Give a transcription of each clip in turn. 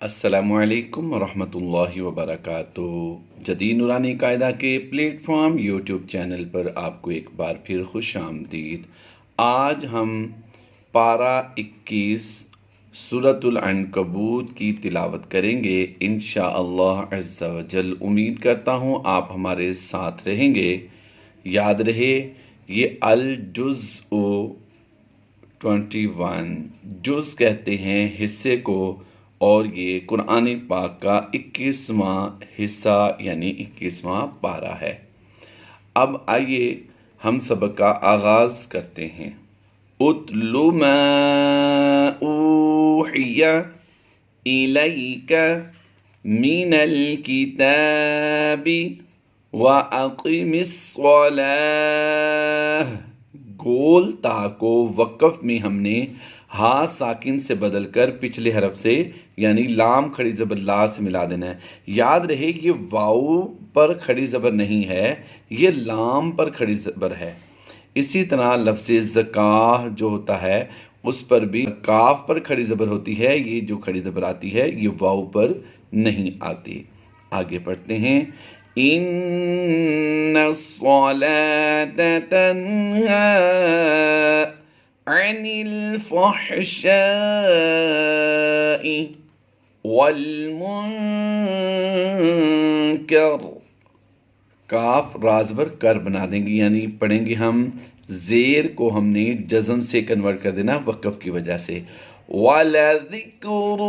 السلام علیکم ورحمۃ اللہ وبرکاتہ۔ جدید نورانی قاعدہ کے پلیٹ فارم یوٹیوب چینل پر آپ کو ایک بار پھر خوش آمدید۔ آج ہم پارہ 21 سورۃ العنکبوت کی تلاوت کریں گے انشاءاللہ عز و جل۔ امید کرتا ہوں آپ ہمارے ساتھ رہیں گے۔ یاد رہے یہ الجزء 21 جز کہتے ہیں حصے کو، اور یہ قرآن پاک کا 21واں حصہ یعنی 21واں پارہ ہے۔ اب آئیے ہم سبق کا آغاز کرتے ہیں۔ اتل ما اوحی الیک من الکتاب واقم الصلاۃ۔ گول تا کو وقف میں ہم نے ہا ساکن سے بدل کر پچھلے حرف سے یعنی لام کھڑی زبر لا سے ملا دینا ہے۔ یاد رہے یہ واؤ پر کھڑی زبر نہیں ہے، یہ لام پر کھڑی زبر ہے۔ اسی طرح لفظ زکاہ جو ہوتا ہے اس پر بھی کاف پر کھڑی زبر ہوتی ہے، یہ جو کھڑی زبر آتی ہے یہ واؤ پر نہیں آتی۔ آگے پڑھتے ہیں۔ ان الصلاۃ تنہی عن الفحشاء والمنکر۔ کاف رازبر کر بنا دیں گے، یعنی پڑھیں گے ہم زیر کو ہم نے جزم سے کنورٹ کر دینا وقف کی وجہ سے۔ وَلَذِكْرُ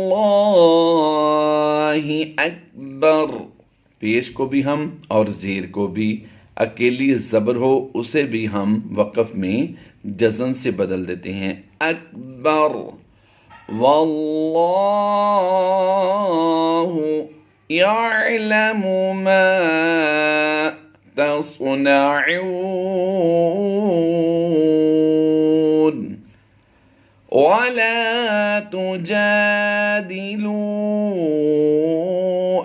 اللَّهِ أَكْبَرُ، پیش کو بھی ہم اور زیر کو بھی اکیلی زبر ہو اسے بھی ہم وقف میں جزم سے بدل دیتے ہیں اکبر۔ واللہ یعلم ما تصنعون۔ ولا تجادلوا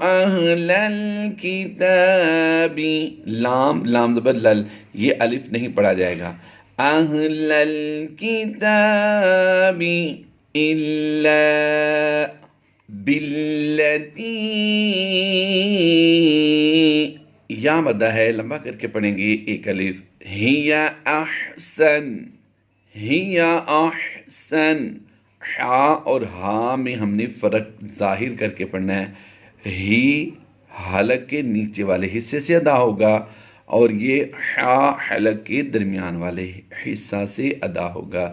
اہل الکتاب، لام زبر لل، یہ الف نہیں پڑھا جائے گا۔ اہل الکتاب الا باللتی، یا مدہ ہے لمبا کر کے پڑھیں گے ایک الف، ہی احسن، ہی احسن۔ ہا اور ہا میں ہم نے فرق ظاہر کر کے پڑھنا ہے۔ ہی حلق کے نیچے والے حصے سے ادا ہوگا اور یہ ہا حلق کے درمیان والے حصہ سے ادا ہوگا۔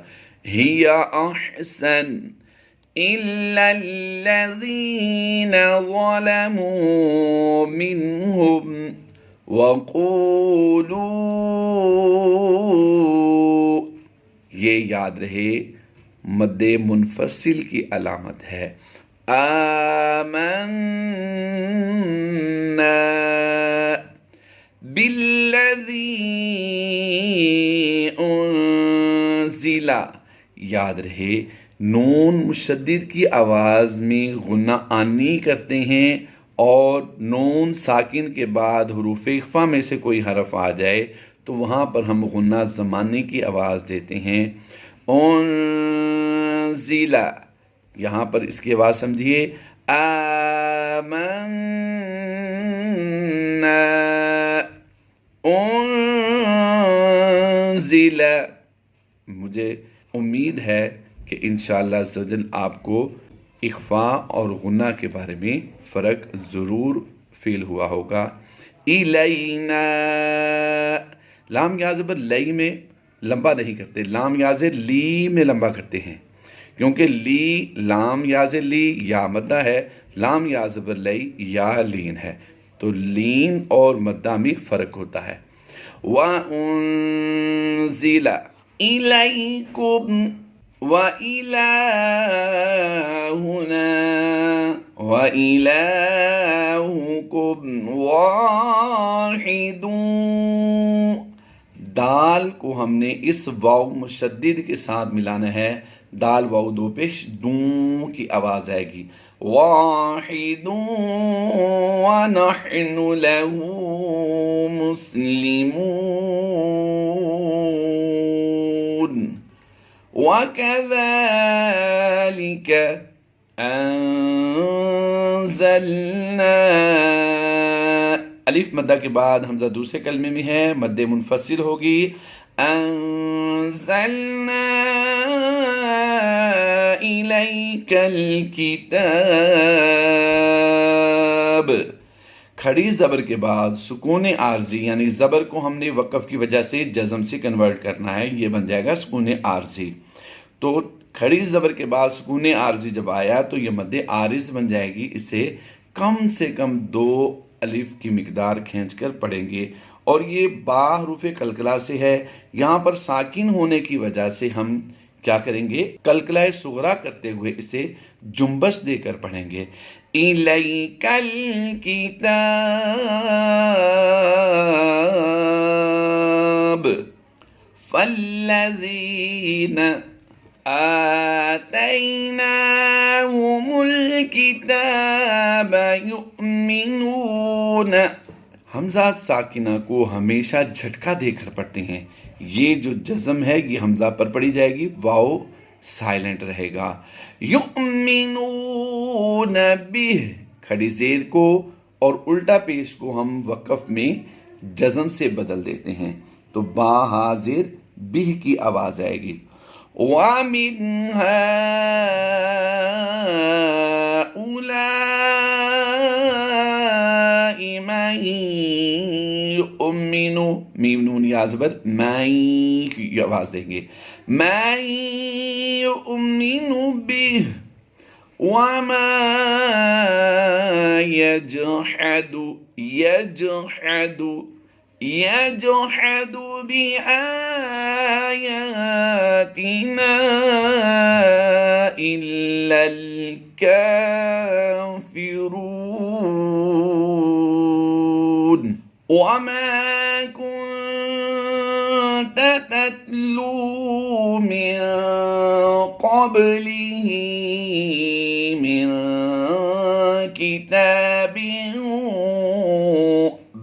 ہی احسن الا الذین ظلموا منہم وقولوا، یہ یاد رہے مد منفصل کی علامت ہے۔ آمنا بالذی انزل، یاد رہے نون مشدد کی آواز میں غنہ آنی کرتے ہیں، اور نون ساکن کے بعد حروف اخفا میں سے کوئی حرف آ جائے تو وہاں پر ہم غنہ زمانے کی آواز دیتے ہیں۔ انزل، یہاں پر اس کی آواز سمجھیے، آمنا، انزل۔ مجھے امید ہے کہ انشاءاللہ عز و جل آپ کو اخفا اور غنہ کے بارے میں فرق ضرور فیل ہوا ہوگا۔ الینا، لام یا زبر لئی میں لمبا نہیں کرتے، لام یا زبر لی میں لمبا کرتے ہیں، کیونکہ لی لام یا زبر لی یا مدہ ہے، لام یا زبر لئی یا لین ہے، تو لین اور مدہ میں فرق ہوتا ہے۔ وَأُنزِلَ إِلَيْكُمْ وَإِلَٰهُنَا وَإِلَٰهُكُمْ وَاحِدٌ، دال کو ہم نے اس واو مشدد کے ساتھ ملانا ہے، دال واو دو پیش دوں کی آواز آئے گی۔ واحد ونحن له مسلمون، وكذلك أنزلنا انزلنا، الف مدہ کے بعد حمزہ دوسرے کلمے میں ہے، مد منفصل ہوگی، انزلنا الیک الکتاب، کھڑی زبر کے بعد سکون عارضی، یعنی زبر کو ہم نے وقف کی وجہ سے جزم سے کنورٹ کرنا ہے، یہ بن جائے گا سکون عارضی۔ تو کھڑی زبر کے بعد سکون عارضی جب آیا تو یہ مد عارض بن جائے گی، اسے کم سے کم 2 الف کی مقدار کھینچ کر پڑھیں گے، اور یہ با حروف قلقلہ سے ہے، یہاں پر ساکن ہونے کی وجہ سے ہم کیا کریں گے، قلقلہ صغریٰ کرتے ہوئے اسے جنبش دے کر پڑھیں گے، الیک الکتاب فالذین آتیناہم الکتاب یؤمنون، حمزہ ساکنہ کو ہمیشہ جھٹکا دے کر پڑھتے ہیں، یہ جو جزم ہے یہ حمزہ پر پڑھی جائے گی، واو سائلنٹ رہے گا، یؤمنون بہ، کھڑی زیر کو اور الٹا پیش کو ہم وقف میں جزم سے بدل دیتے ہیں، تو با حاضر بہ کی آواز آئے گی، وَمِنْ هَٰؤُلَاءِ مَن يُؤْمِنُ، میم نون یا زبر مَن کی آواز دیں گے، مَن يُؤْمِنُ بِهِ وَمَا يَجْحَدُ بِآيَاتِنَا إِلَّا الْكَافِرُونَ وَمَا كُنْتَ تَتْلُو مِنْ قَبْلِهِ مِنْ كِتَابٍ،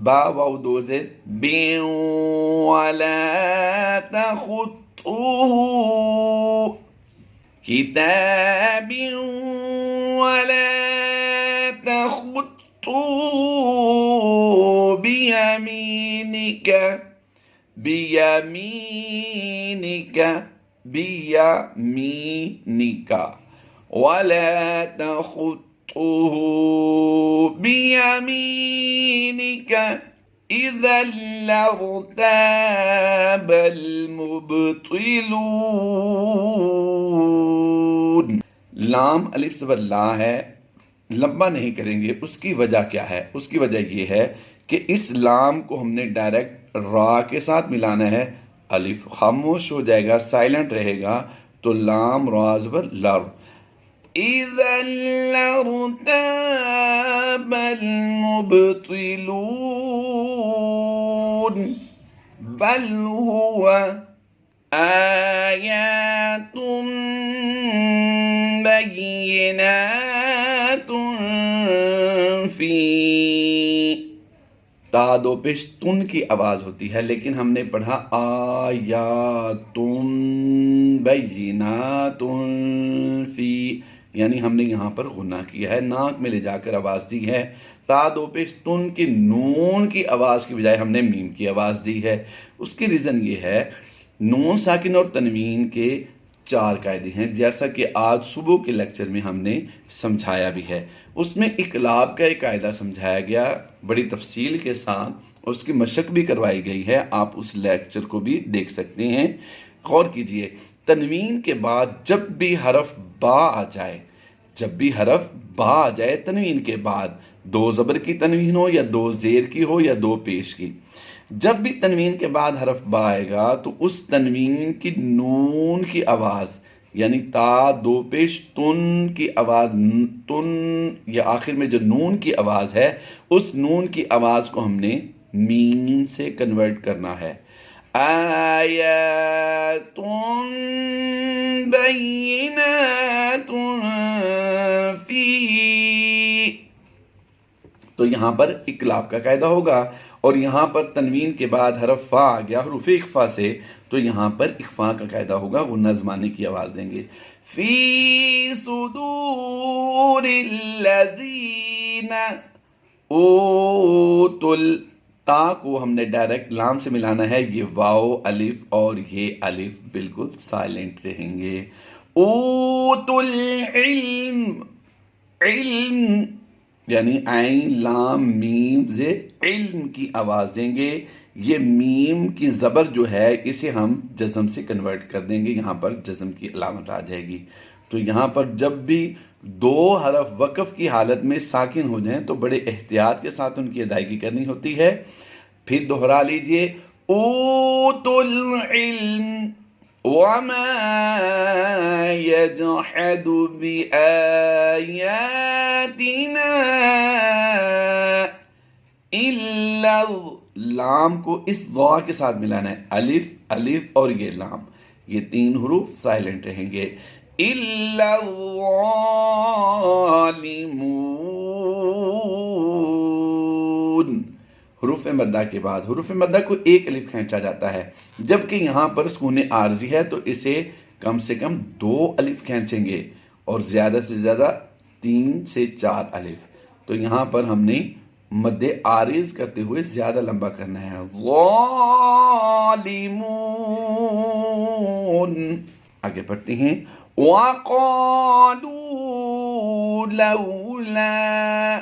با واو دو زیر، بِن وَلَا تَخُطُّهُ، كِتَابٍ وَلَا تَخُطُّهُ بِيَمِينِكَ وَلَا تَخُطُّهُ بِيَمِينِكَ إِذًا لَارْتَابَ الْمُبْطِلُونَ، لام الف زبر لا ہے، لمبا نہیں کریں گے، اس کی وجہ کیا ہے؟ اس کی وجہ یہ ہے کہ اس لام کو ہم نے ڈائریکٹ را کے ساتھ ملانا ہے، الف خاموش ہو جائے گا، سائلنٹ رہے گا، تو لام را زبر لر، اِذًا لَارْتَابَ الْمُبْطِلُونَ بَلْ هُوَ آيَاتٌ بَيِّنَاتٌ فِي، تا دو پیش تن کی آواز ہوتی ہے، لیکن ہم نے پڑھا آیاتٌ بَيِّنَاتٌ فِي، یعنی ہم نے یہاں پر غنہ کیا ہے، ناک میں لے جا کر آواز دی ہے، تا دو پیش تن کی نون کی آواز کی بجائے ہم نے میم کی آواز دی ہے۔ اس کی ریزن یہ ہے، نون ساکن اور تنوین کے 4 قاعدے ہیں، جیسا کہ آج صبح کے لیکچر میں ہم نے سمجھایا بھی ہے، اس میں اقلاب کا ایک قاعدہ سمجھایا گیا بڑی تفصیل کے ساتھ، اور اس کی مشق بھی کروائی گئی ہے، آپ اس لیکچر کو بھی دیکھ سکتے ہیں۔ غور کیجئے، تنوین کے بعد جب بھی حرف با آ جائے، تنوین کے بعد 2 زبر کی تنوین ہو یا 2 زیر کی ہو یا 2 پیش کی، جب بھی تنوین کے بعد حرف با آئے گا تو اس تنوین کی نون کی آواز، یعنی تا دو پیش تن کی آواز، تن یا آخر میں جو نون کی آواز ہے، اس نون کی آواز کو ہم نے میم سے کنورٹ کرنا ہے، آیات بینات فی، تو یہاں پر اقلاب کا قاعدہ ہوگا، اور یہاں پر تنوین کے بعد حرف فا آ گیا حروف اخفا سے، تو یہاں پر اخفا کا قاعدہ ہوگا، وہ نظمانے کی آواز دیں گے، فی صدور الذین اوتل، تا کو ہم نے ڈائریکٹ لام سے ملانا ہے، یہ واو الف اور یہ الف بالکل سائلنٹ رہیں گے. اوتل علم، علم یعنی عین لام میم زیر علم کی آواز دیں گے. یہ میم کی زبر جو ہے اسے ہم جزم سے کنورٹ کر دیں گے، یہاں پر جزم کی علامت آ جائے گی. تو یہاں پر جب بھی دو حرف وقف کی حالت میں ساکن ہو جائیں تو بڑے احتیاط کے ساتھ ان کی ادائیگی کرنی ہوتی ہے. پھر دوہرا لیجئے، اوتوا العلم وما يجحد بآياتنا الا، لام کو اس ضا کے ساتھ ملانا ہے، الف الف اور یہ لام، یہ تین حروف سائلنٹ رہیں گے. الا الظالمون، حروف مدہ کے بعد حروف مدہ کو ایک الف کھینچا جاتا ہے، جبکہ یہاں پر سکون عارضی ہے تو اسے کم سے کم 2 الف کھینچیں گے اور زیادہ سے زیادہ 3 سے 4 الف. تو یہاں پر ہم نے مد عارض کرتے ہوئے زیادہ لمبا کرنا ہے. ظالمون، آگے پڑھتے ہیں. وَقَالُوا لَوْلَا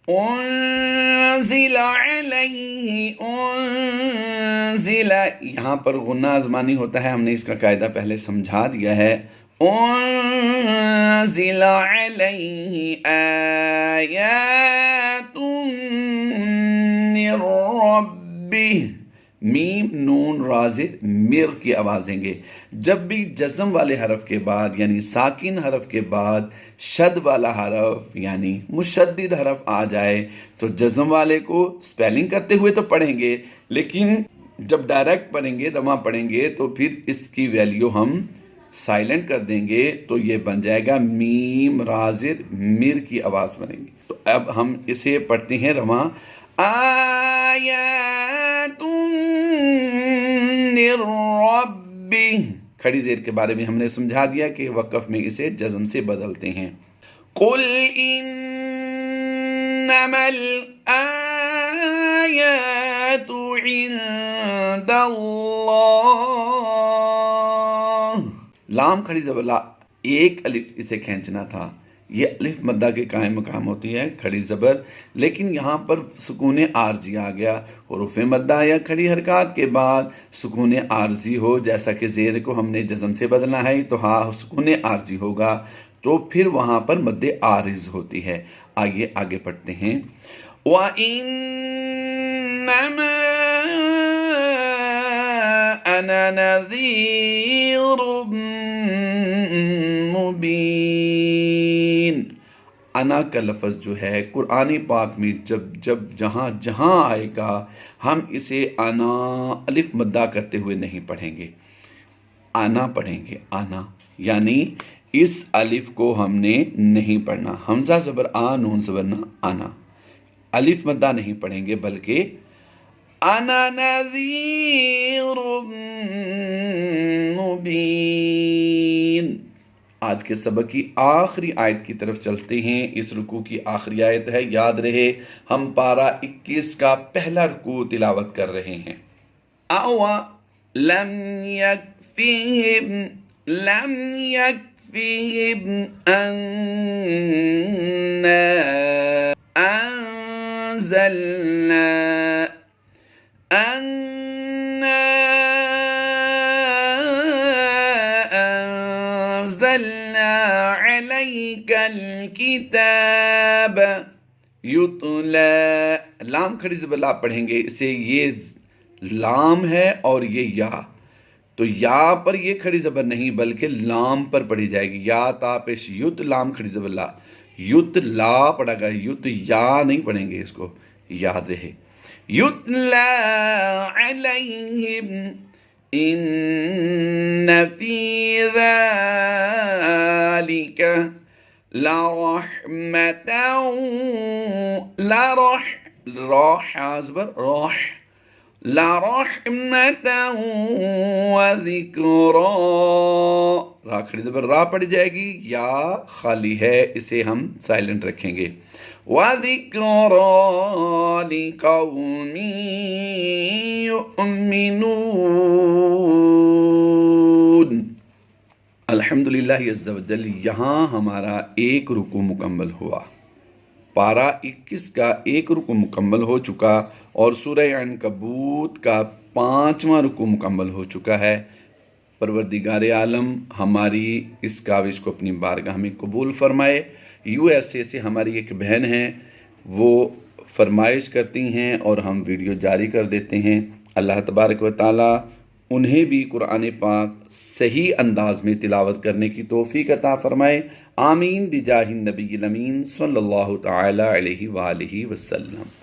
أُنزِلَ عَلَيْهِ أُنزِلَ، یہاں پر غنہ زمانی ہوتا ہے، ہم نے اس کا قاعدہ پہلے سمجھا دیا ہے. أُنزِلَ عَلَيْهِ آيَاتٌ مِّن رَّبِّهِ، میم نون رازر مر کی آواز دیں گے. جب بھی جزم والے حرف کے بعد یعنی ساکن حرف کے بعد شد والا حرف یعنی مشدد حرف آ جائے تو جزم والے کو سپیلنگ کرتے ہوئے تو پڑھیں گے، لیکن جب ڈائریکٹ پڑھیں گے، رواں پڑھیں گے تو پھر اس کی ویلیو ہم سائلنٹ کر دیں گے، تو یہ بن جائے گا میم رازر مر کی آواز بنے گی. تو اب ہم اسے پڑھتے ہیں رواں. آیات من ربہ، کھڑی زیر کے بارے میں ہم نے سمجھا دیا کہ وقف میں اسے جزم سے بدلتے ہیں. قل انما الآیات عند اللہ، لام کھڑی زبر لا، ایک الف اسے کھینچنا تھا، یہ الف مدہ کے قائم مقام ہوتی ہے کھڑی زبر، لیکن یہاں پر سکون عارضی آ گیا. حروف مدہ یا کھڑی حرکات کے بعد سکون عارضی ہو، جیسا کہ زیر کو ہم نے جزم سے بدلنا ہے تو ہاں سکون عارضی ہوگا، تو پھر وہاں پر مد عارض ہوتی ہے. آگے پڑھتے ہیں. وَإِنَّمَا أَنَا نَذِيرٌ مبین، انا کا لفظ جو ہے قرآن پاک میں جب جہاں آئے گا ہم اسے انا الف مدہ کرتے ہوئے نہیں پڑھیں گے، آنا پڑھیں گے. آنا یعنی اس الف کو ہم نے نہیں پڑھنا، حمزہ زبر آ نون زبر نہ، آنا الف مدہ نہیں پڑھیں گے بلکہ انا نذیر مبین. آج کے سبق کی آخری آیت کی طرف چلتے ہیں. اس رکوع کی آخری آیت ہے، یاد رہے ہم پارہ 21 کا پہلا رکوع تلاوت کر رہے ہیں. لم يكفهم أنا أنزلنا عليك الكتاب يتلى، لام کھڑی زبر لا پڑھیں گے، اسے یہ لام ہے اور یہ یا، تو یا پر یہ کھڑی زبر نہیں بلکہ لام پر پڑھی جائے گی. یا تا پیش یت، لام کھڑی زبر لا، یت لا پڑھا گا، یت یا نہیں پڑھیں گے، اس کو یاد رہے. یتلا علیہم ان فی ذالک لرحمتا، راح زبر راح، لرحمة وذکرا، را کھڑی زبر را پڑ جائے گی، یا خالی ہے، اسے ہم سائلنٹ رکھیں گے. وذکرا لقوم یؤمنون. الحمدللہ عز وجل یہاں ہمارا ایک رکوع مکمل ہوا. پارہ 21 کا ایک رکوع مکمل ہو چکا اور سورہ عنکبوت کا 5واں رکوع مکمل ہو چکا ہے. پروردگار عالم ہماری اس کاوش کو اپنی بارگاہ میں قبول فرمائے. USA سے ہماری ایک بہن ہیں، وہ فرمائش کرتی ہیں اور ہم ویڈیو جاری کر دیتے ہیں. اللہ تبارک و تعالی انہیں بھی قرآن پاک صحیح انداز میں تلاوت کرنے کی توفیق عطا فرمائے. آمین بجاہ النبی الامین صلی اللہ تعالی علیہ وآلہ وسلم.